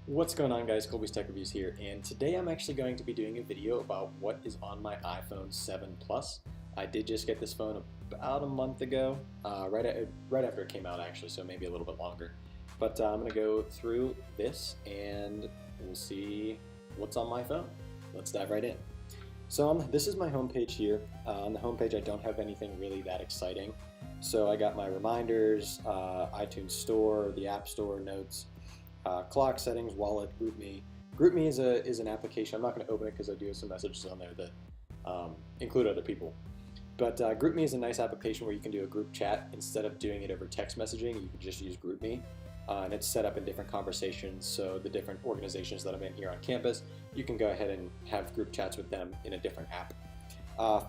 What's going on, guys? Colby's Tech Reviews here, and today I'm actually going to be doing a video about what is on my iPhone 7 Plus. I did just get this phone about a month ago, right after it came out actually, so maybe a little bit longer. But I'm going to go through this and we'll see what's on my phone. Let's dive right in. So this is my homepage here. On the homepage I don't have anything really that exciting. So I got my reminders, iTunes Store, the App Store, notes, clock settings, wallet, GroupMe. GroupMe is an application. I'm not going to open it because I do have some messages on there that include other people. But GroupMe is a nice application where you can do a group chat. Instead of doing it over text messaging, you can just use GroupMe. And it's set up in different conversations, so the different organizations that I'm in here on campus, you can go ahead and have group chats with them in a different app.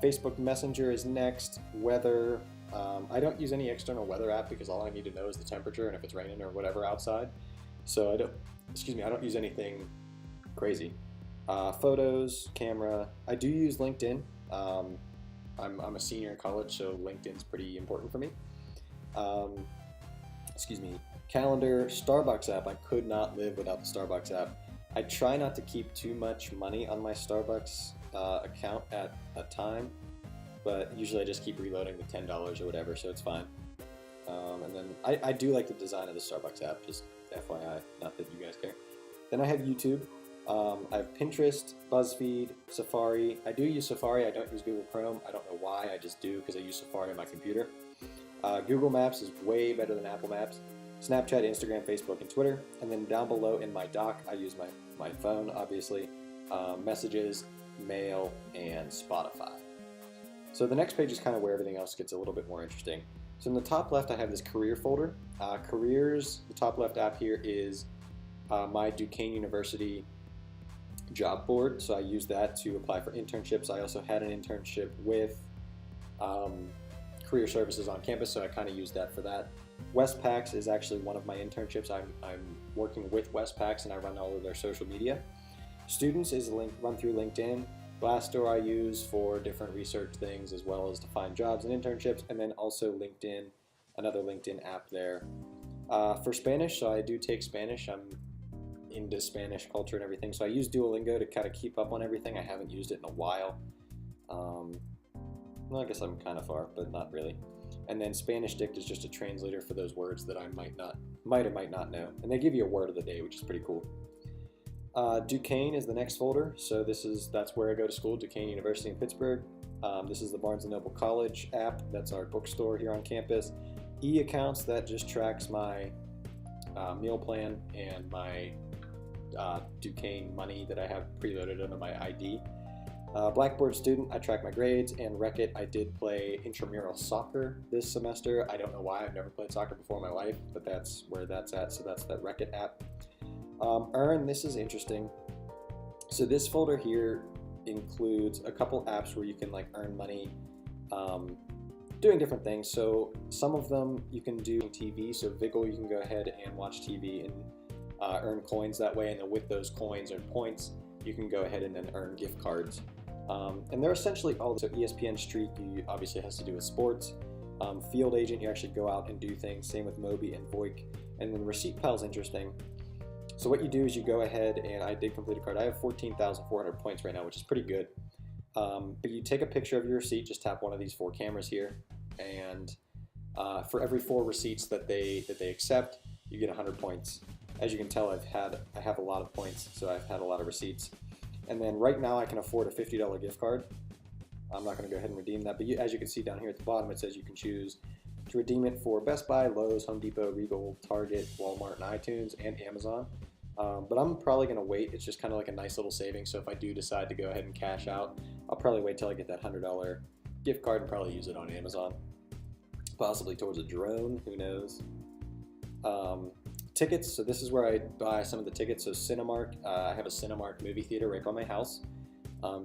Facebook Messenger is next. Weather. I don't use any external weather app because all I need to know is the temperature and if it's raining or whatever outside. So I don't use anything crazy. Photos, camera. I do use LinkedIn. I'm a senior in college, so LinkedIn's pretty important for me. Calendar, Starbucks app. I could not live without the Starbucks app. I try not to keep too much money on my Starbucks account at a time, but usually I just keep reloading the $10 or whatever, so it's fine. And then I do like the design of the Starbucks app, just FYI, not that you guys care. Then I have YouTube. I have Pinterest, BuzzFeed, Safari. I do use Safari. I don't use Google Chrome. I don't know why. I just do because I use Safari on my computer. Google Maps is way better than Apple Maps. Snapchat, Instagram, Facebook, and Twitter. And then down below in my dock, I use my phone, obviously, messages, mail, and Spotify. So the next page is kind of where everything else gets a little bit more interesting. So in the top left, I have this career folder. Careers, the top left app here is my Duquesne University job board. So I use that to apply for internships. I also had an internship with Career Services on campus, so I kind of used that for that. Westpacs is actually one of my internships. I'm working with Westpacs and I run all of their social media. Students is run through LinkedIn. Glassdoor I use for different research things as well as to find jobs and internships, and then also LinkedIn, another LinkedIn app there. For Spanish, so I do take Spanish. I'm into Spanish culture and everything, so I use Duolingo to kind of keep up on everything. I haven't used it in a while. Well, I guess I'm kind of far, but not really. And then Spanish Dict is just a translator for those words that I might or might not know. And they give you a word of the day, which is pretty cool. Duquesne is the next folder, so that's where I go to school, Duquesne University in Pittsburgh. This is the Barnes & Noble College app. That's our bookstore here on campus. E-accounts, that just tracks my meal plan and my Duquesne money that I have preloaded under my ID. Blackboard Student, I track my grades, and Rec-It, I did play intramural soccer this semester. I don't know why, I've never played soccer before in my life, but that's where that's at, so that's that Rec-It app. Earn, this is interesting. So this folder here includes a couple apps where you can like earn money doing different things. So some of them you can do TV, so Vigil, you can go ahead and watch TV and earn coins that way, and then with those coins or points you can go ahead and then earn gift cards. And they're essentially all, so ESPN Streak obviously has to do with sports. Field Agent, you actually go out and do things, same with Moby and Voik. And then Receipt Pal is interesting. So what you do is you go ahead, and I did complete a card. I have 14,400 points right now, which is pretty good. But you take a picture of your receipt, just tap one of these 4 cameras here, and for every 4 receipts that they accept, you get 100 points. As you can tell, I have a lot of points, so I've had a lot of receipts. And then right now I can afford a $50 gift card. I'm not going to go ahead and redeem that, but as you can see down here at the bottom, it says you can choose to redeem it for Best Buy, Lowe's, Home Depot, Regal, Target, Walmart, and iTunes, and Amazon. But I'm probably going to wait. It's just kind of like a nice little savings, so if I do decide to go ahead and cash out, I'll probably wait till I get that $100 gift card and probably use it on Amazon. Possibly towards a drone, who knows. Tickets, so this is where I buy some of the tickets. So Cinemark, I have a Cinemark movie theater right by my house.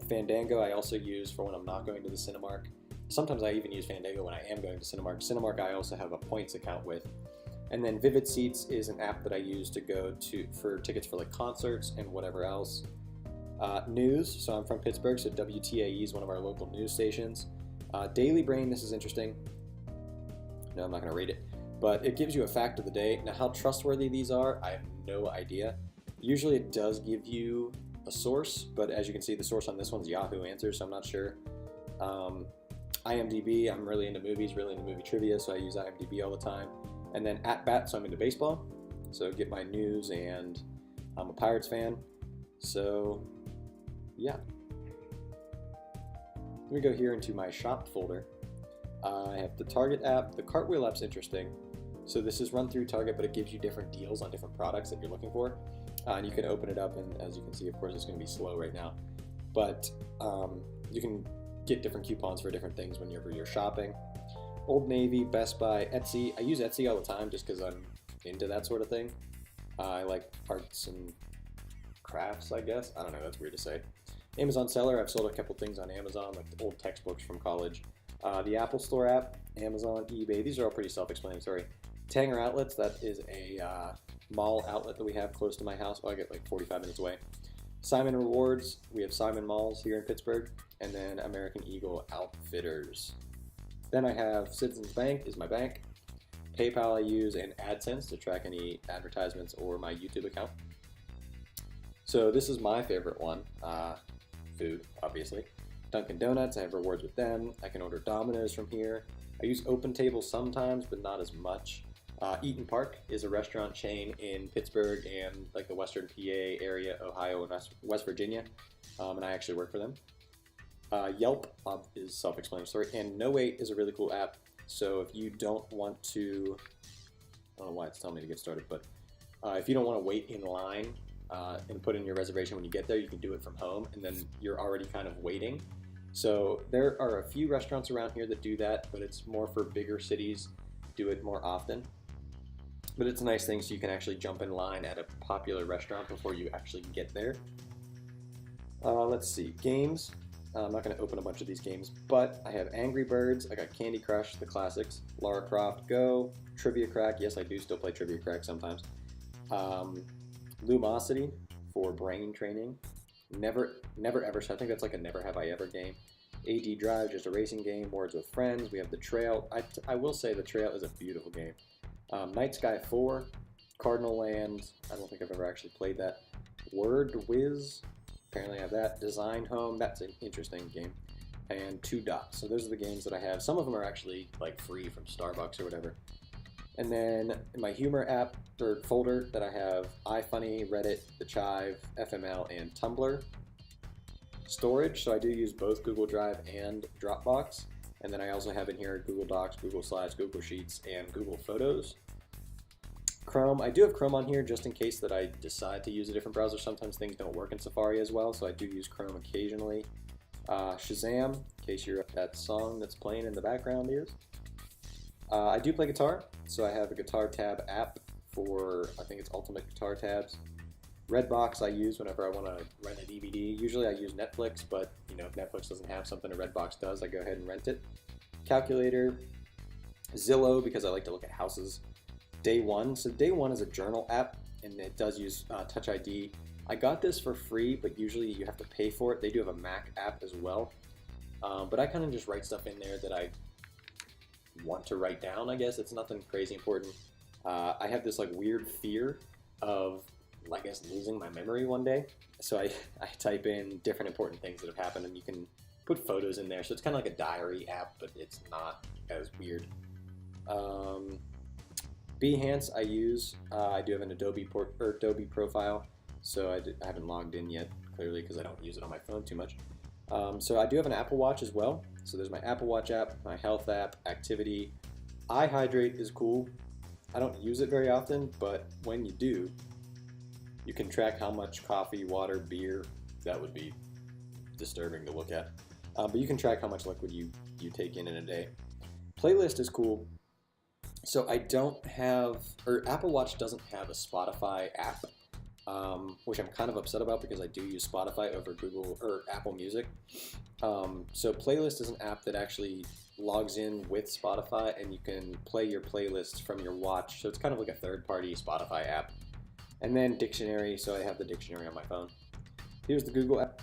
Fandango I also use for when I'm not going to the Cinemark. Sometimes I even use Fandango when I am going to Cinemark. Cinemark I also have a points account with. And then Vivid Seats is an app that I use to go to for tickets for like concerts and whatever else. News, so I'm from Pittsburgh, so WTAE is one of our local news stations. Daily Brain, this is interesting. No, I'm not going to read it. But it gives you a fact of the day. Now, how trustworthy these are, I have no idea. Usually it does give you a source, but as you can see, the source on this one's Yahoo Answers, so I'm not sure. IMDb, I'm really into movies, really into movie trivia, so I use IMDb all the time. And then @Bat, so I'm into baseball, so get my news, and I'm a Pirates fan, so yeah. Let me go here into my shop folder. I have the Target app. The Cartwheel app's interesting. So this is run through Target, but it gives you different deals on different products that you're looking for. And you can open it up, and as you can see, of course, it's going to be slow right now. But you can get different coupons for different things whenever you're shopping. Old Navy, Best Buy, Etsy. I use Etsy all the time just because I'm into that sort of thing. I like arts and crafts, I guess. I don't know, that's weird to say. Amazon Seller, I've sold a couple things on Amazon, like the old textbooks from college. The Apple Store app, Amazon, eBay, these are all pretty self-explanatory. Tanger Outlets, that is a mall outlet that we have close to my house. Well, I get like 45 minutes away. Simon Rewards, we have Simon Malls here in Pittsburgh, and then American Eagle Outfitters. Then I have Citizens Bank is my bank. PayPal I use, and AdSense to track any advertisements or my YouTube account. So this is my favorite one, food, obviously. Dunkin' Donuts, I have rewards with them. I can order Domino's from here. I use OpenTable sometimes, but not as much. Eaton Park is a restaurant chain in Pittsburgh and like the Western PA area, Ohio, and West Virginia, and I actually work for them. Yelp is self-explanatory, and No8 is a really cool app. So if you don't want to, I don't know why it's telling me to get started, but if you don't want to wait in line and put in your reservation when you get there, you can do it from home, and then you're already kind of waiting. So there are a few restaurants around here that do that, but it's more for bigger cities, do it more often. But it's a nice thing, so you can actually jump in line at a popular restaurant before you actually get there. Let's see, games. I'm not going to open a bunch of these games, but I have Angry Birds, I got Candy Crush, the classics, Lara Croft Go, Trivia Crack, yes I do still play Trivia Crack sometimes, Lumosity for brain training, Never Ever, so I think that's like a Never Have I Ever game, AD Drive, just a racing game, Words with Friends, we have The Trail, I will say The Trail is a beautiful game, Night Sky 4, Cardinal Land, I don't think I've ever actually played that, Word Whiz, apparently I have that. Design Home, that's an interesting game. And Two Dots. So those are the games that I have. Some of them are actually like free from Starbucks or whatever. And then in my humor app or folder that I have iFunny, Reddit, The Chive, FML, and Tumblr. Storage, so I do use both Google Drive and Dropbox. And then I also have in here Google Docs, Google Slides, Google Sheets, and Google Photos. Chrome, I do have Chrome on here just in case that I decide to use a different browser. Sometimes things don't work in Safari as well, so I do use Chrome occasionally. Shazam, in case you're that song that's playing in the background is. I do play guitar, so I have a Guitar Tab app for, I think it's Ultimate Guitar Tabs. Redbox I use whenever I want to rent a DVD. Usually I use Netflix, but you know if Netflix doesn't have something a Redbox does, I go ahead and rent it. Calculator, Zillow because I like to look at houses. Day One. So Day One is a journal app, and it does use Touch ID. I got this for free, but usually you have to pay for it. They do have a Mac app as well. But I kind of just write stuff in there that I want to write down, I guess. It's nothing crazy important. I have this like weird fear of, I guess, losing my memory one day. So I type in different important things that have happened, and you can put photos in there. So it's kind of like a diary app, but it's not as weird. Behance I use. I do have an Adobe profile, so I haven't logged in yet, clearly because I don't use it on my phone too much. So I do have an Apple Watch as well. So there's my Apple Watch app, my health app, activity. iHydrate is cool. I don't use it very often, but when you do, you can track how much coffee, water, beer, that would be disturbing to look at. But you can track how much liquid you take in a day. Playlist is cool. So I don't have, or Apple Watch doesn't have a Spotify app, which I'm kind of upset about because I do use Spotify over Google or Apple Music. So Playlist is an app that actually logs in with Spotify, and you can play your playlists from your watch. So it's kind of like a third-party Spotify app. And then Dictionary, so I have the dictionary on my phone. Here's the Google app.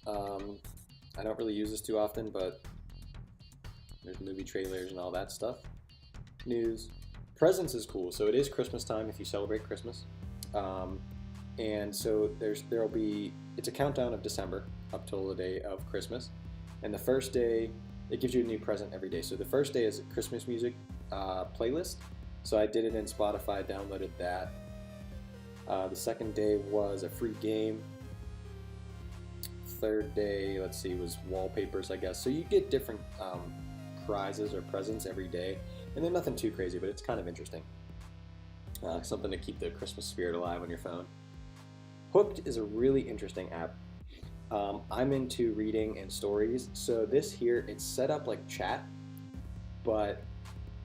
I don't really use this too often, but there's movie trailers and all that stuff. News. Presents is cool. So it is Christmas time if you celebrate Christmas. And so it's a countdown of December up till the day of Christmas. And the first day, it gives you a new present every day. So the first day is a Christmas music playlist. So I did it in Spotify, downloaded that. The second day was a free game. Third day, let's see, was wallpapers, I guess. So you get different prizes or presents every day. And they're nothing too crazy, but it's kind of interesting. Something to keep the Christmas spirit alive on your phone. Hooked is a really interesting app. I'm into reading and stories, so this here, it's set up like chat, but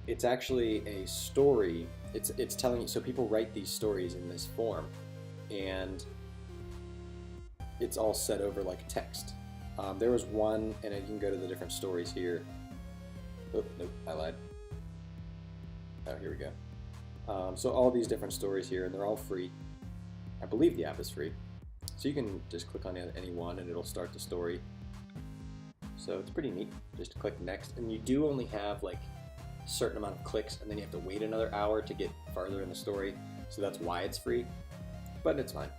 it's actually a story. It's telling you, so people write these stories in this form, and it's all set over like text. There was one, and you can go to the different stories here. Oh, nope, I lied. Oh, here we go. So all these different stories here, and they're all free. I believe the app is free. So you can just click on any one and it'll start the story. So it's pretty neat. Just click next, and you do only have like a certain amount of clicks, and then you have to wait another hour to get farther in the story. So that's why it's free, but it's fine.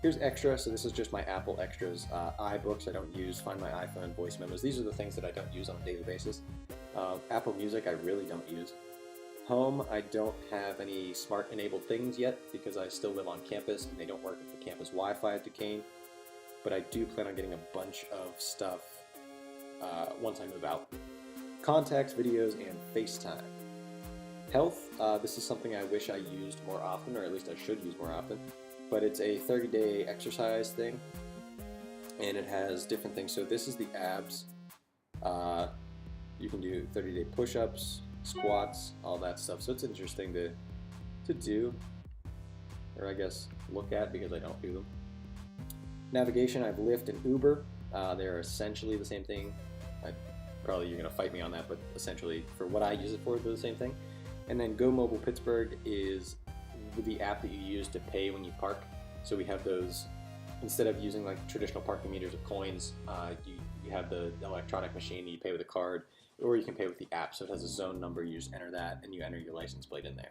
Here's Extra. So this is just my Apple Extras. iBooks I don't use, Find My iPhone, Voice Memos. These are the things that I don't use on a daily basis. Apple Music I really don't use. Home, I don't have any smart enabled things yet because I still live on campus and they don't work with the campus Wi-Fi at Duquesne, but I do plan on getting a bunch of stuff once I move out. Contacts, videos, and FaceTime. Health, this is something I wish I used more often, or at least I should use more often, but it's a 30-day exercise thing, and it has different things. So this is the abs. You can do 30-day push-ups, squats, all that stuff. So it's interesting to do, or I guess look at, because I don't do them. Navigation, I have Lyft and Uber. They're essentially the same thing. Probably you're gonna fight me on that, but essentially for what I use it for, they're the same thing. And then Go Mobile Pittsburgh is the app that you use to pay when you park. So we have those, instead of using like traditional parking meters of coins, you have the electronic machine that you pay with a card, or you can pay with the app. So it has a zone number, you just enter that and you enter your license plate in there.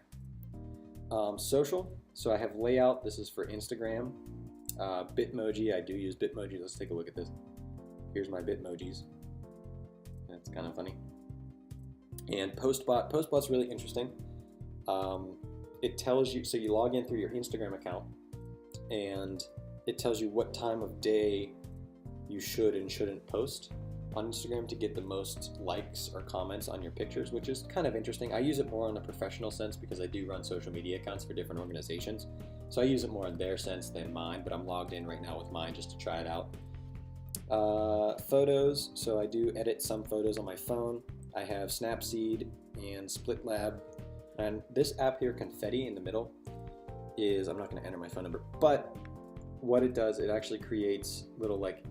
Social, so I have Layout, this is for Instagram. Bitmoji, I do use Bitmoji. Let's take a look at this. Here's my Bitmojis. That's kind of funny. And Postbot, Postbot's really interesting. It tells you, so you log in through your Instagram account, and it tells you what time of day you should and shouldn't post on Instagram to get the most likes or comments on your pictures, which is kind of interesting. I use it more in a professional sense because I do run social media accounts for different organizations. So I use it more in their sense than mine, but I'm logged in right now with mine just to try it out. Photos, so I do edit some photos on my phone. I have Snapseed and SplitLab, and this app here, Confetti, in the middle is, I'm not going to enter my phone number, but what it does, it actually creates little like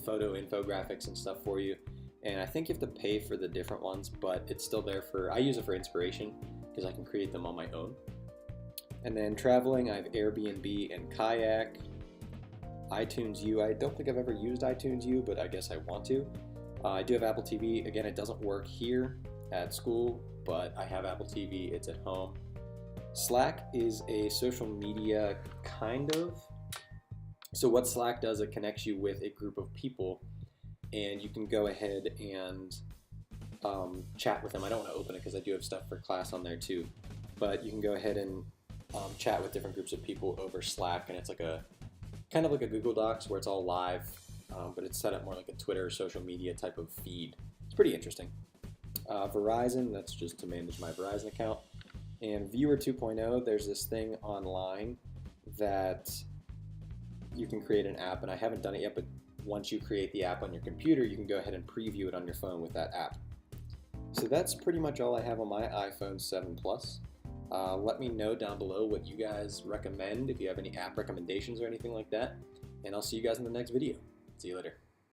photo infographics and stuff for you, and I think you have to pay for the different ones, but it's still there for, I use it for inspiration because I can create them on my own. And then traveling, I have Airbnb and Kayak. iTunes U, I don't think I've ever used iTunes U, but I guess I want to. I do have Apple TV. Again, it doesn't work here at school, but I have Apple TV, it's at home. Slack is a social media kind of. So what Slack does, it connects you with a group of people, and you can go ahead and chat with them. I don't want to open it because I do have stuff for class on there too, but you can go ahead and chat with different groups of people over Slack, and it's like a kind of like a Google Docs where it's all live, but it's set up more like a Twitter social media type of feed. It's pretty interesting. Verizon, that's just to manage my Verizon account. And Viewer 2.0, there's this thing online that you can create an app, and I haven't done it yet, but once you create the app on your computer, you can go ahead and preview it on your phone with that app. So that's pretty much all I have on my iPhone 7 Plus. Let me know down below what you guys recommend, if you have any app recommendations or anything like that, and I'll see you guys in the next video. See you later.